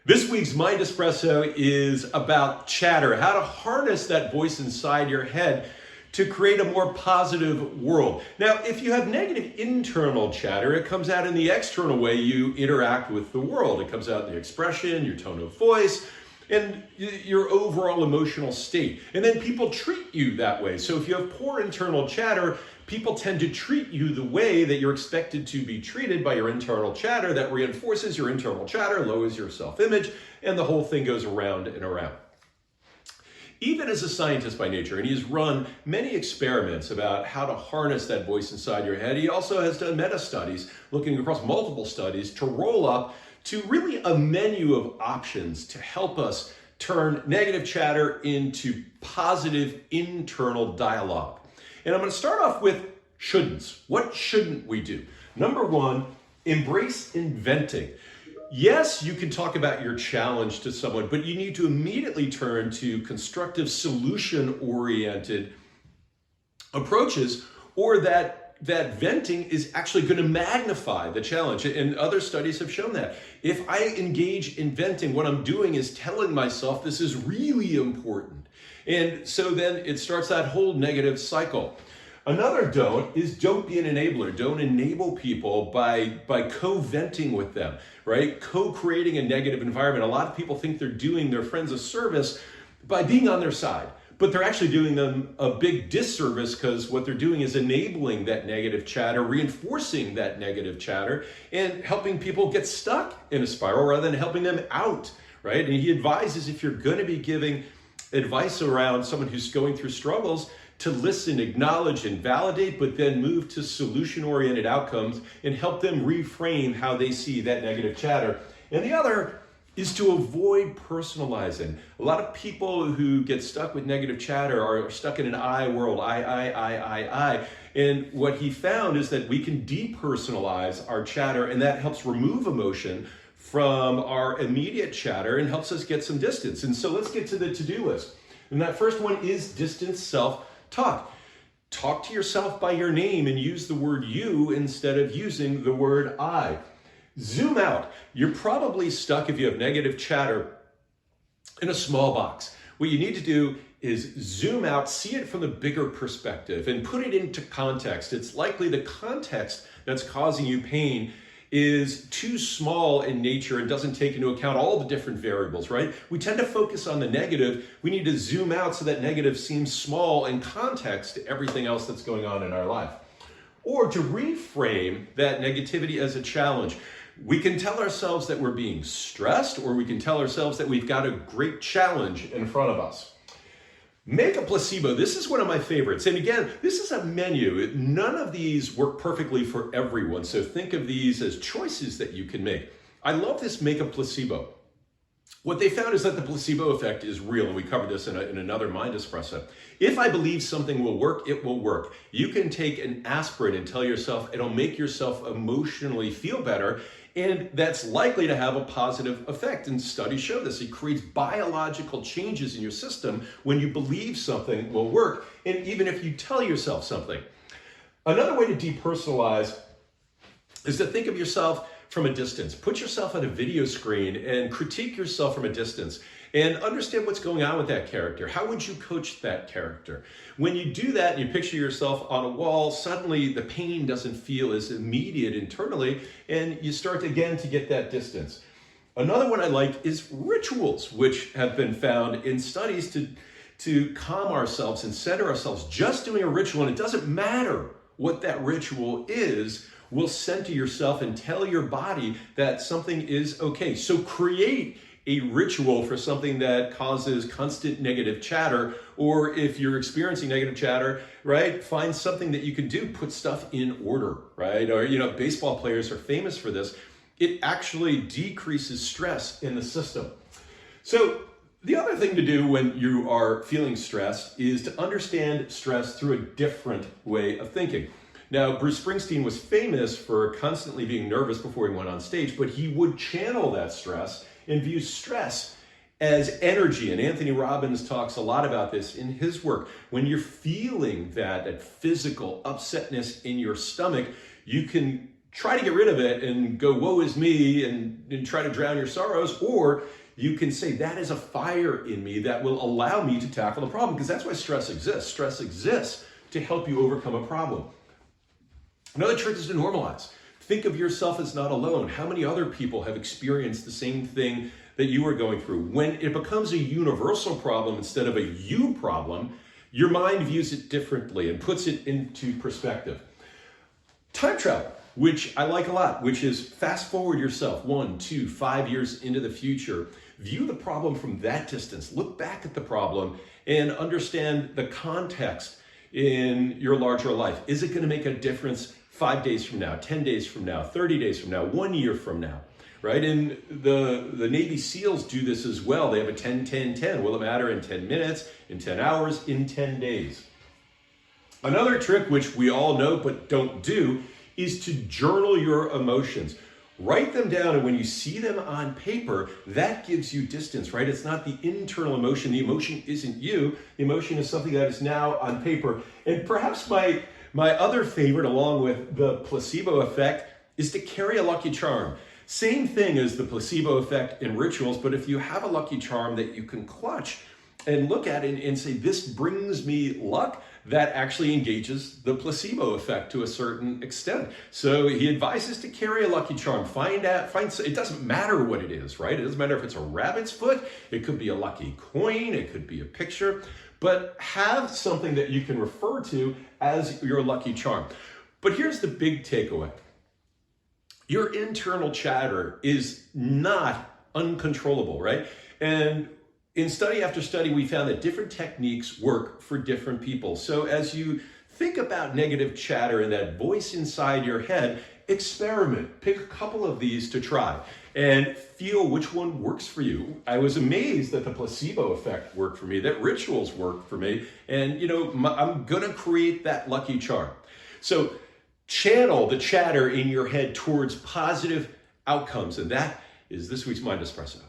This week's MindEspresso is about chatter, how to harness that voice inside your head to create a more positive world. Now, if you have negative internal chatter, it comes out in the external way you interact with the world. It comes out in the expression, your tone of voice, and your overall emotional state. And then people treat you that way. So if you have poor internal chatter, people tend to treat you the way that you're expected to be treated by your internal chatter. That reinforces your internal chatter, lowers your self-image, and the whole thing goes around and around. Even as a scientist by nature, and he's run many experiments about how to harness that voice inside your head, he also has done meta-studies, looking across multiple studies to roll up to really a menu of options to help us turn negative chatter into positive internal dialogue. And I'm going to start off with shouldn'ts. What shouldn't we do? Number one, embrace inventing. Yes, you can talk about your challenge to someone, but you need to immediately turn to constructive solution-oriented approaches, or that venting is actually going to magnify the challenge. And other studies have shown that. If I engage in venting, what I'm doing is telling myself this is really important. And so then it starts that whole negative cycle. Another don't be an enabler. Don't enable people by co-venting with them, right? Co-creating a negative environment. A lot of people think they're doing their friends a service by being on their side, but they're actually doing them a big disservice, because what they're doing is enabling that negative chatter, reinforcing that negative chatter, and helping people get stuck in a spiral rather than helping them out, right? And he advises, if you're going to be giving advice around someone who's going through struggles, to listen, acknowledge, and validate, but then move to solution-oriented outcomes and help them reframe how they see that negative chatter. And the other is to avoid personalizing. A lot of people who get stuck with negative chatter are stuck in an I world, I. And what he found is that we can depersonalize our chatter, and that helps remove emotion from our immediate chatter and helps us get some distance. And so let's get to the to-do list. And that first one is distance self-talk. Talk to yourself by your name and use the word you instead of using the word I. Zoom out. You're probably stuck, if you have negative chatter, in a small box. What you need to do is zoom out, see it from the bigger perspective, and put it into context. It's likely the context that's causing you pain is too small in nature and doesn't take into account all the different variables, right? We tend to focus on the negative. We need to zoom out so that negative seems small in context to everything else that's going on in our life. Or to reframe that negativity as a challenge. We can tell ourselves that we're being stressed, or we can tell ourselves that we've got a great challenge in front of us. Make a placebo. This is one of my favorites. And again, this is a menu. None of these work perfectly for everyone. So think of these as choices that you can make. I love this make a placebo. What they found is that the placebo effect is real, and we covered this in another MindEspresso. If I believe something will work, it will work. You can take an aspirin and tell yourself it'll make yourself emotionally feel better, and that's likely to have a positive effect. And studies show this. It creates biological changes in your system when you believe something will work, and even if you tell yourself something. Another way to depersonalize is to think of yourself from a distance. Put yourself on a video screen and critique yourself from a distance and understand what's going on with that character. How would you coach that character? When you do that and you picture yourself on a wall, suddenly the pain doesn't feel as immediate internally, and you start again to get that distance. Another one I like is rituals, which have been found in studies to calm ourselves and center ourselves. Just doing a ritual, and it doesn't matter what that ritual is, will center yourself and tell your body that something is okay. So create a ritual for something that causes constant negative chatter, or if you're experiencing negative chatter, right, find something that you can do. Put stuff in order, right? Or, baseball players are famous for this. It actually decreases stress in the system. So the other thing to do when you are feeling stressed is to understand stress through a different way of thinking. Now, Bruce Springsteen was famous for constantly being nervous before he went on stage, but he would channel that stress and view stress as energy. And Anthony Robbins talks a lot about this in his work. When you're feeling that physical upsetness in your stomach, you can try to get rid of it and go, woe is me, and try to drown your sorrows, or you can say, that is a fire in me that will allow me to tackle the problem, because that's why stress exists. Stress exists to help you overcome a problem. Another trick is to normalize. Think of yourself as not alone. How many other people have experienced the same thing that you are going through? When it becomes a universal problem instead of a you problem, your mind views it differently and puts it into perspective. Time travel, which I like a lot, which is fast forward yourself 1, 2, 5 years into the future. View the problem from that distance. Look back at the problem and understand the context in your larger life. Is it going to make a difference 5 days from now, 10 days from now, 30 days from now, 1 year from now, right? And the Navy SEALs do this as well. They have a 10-10-10. Will it matter in 10 minutes, in 10 hours, in 10 days? Another trick, which we all know but don't do, is to journal your emotions. Write them down, and when you see them on paper, that gives you distance, right? It's not the internal emotion. The emotion isn't you. The emotion is something that is now on paper. And perhaps my other favorite, along with the placebo effect, is to carry a lucky charm. Same thing as the placebo effect in rituals, but if you have a lucky charm that you can clutch and look at it and say, this brings me luck, that actually engages the placebo effect to a certain extent. So he advises to carry a lucky charm. It doesn't matter what it is, right? It doesn't matter if it's a rabbit's foot, it could be a lucky coin, it could be a picture, but have something that you can refer to as your lucky charm. But here's the big takeaway. Your internal chatter is not uncontrollable, right? And in study after study, we found that different techniques work for different people. So as you think about negative chatter and that voice inside your head, experiment. Pick a couple of these to try and feel which one works for you. I was amazed that the placebo effect worked for me, that rituals worked for me, and I'm gonna create that lucky charm. So channel the chatter in your head towards positive outcomes, and that is this week's Mind Espresso.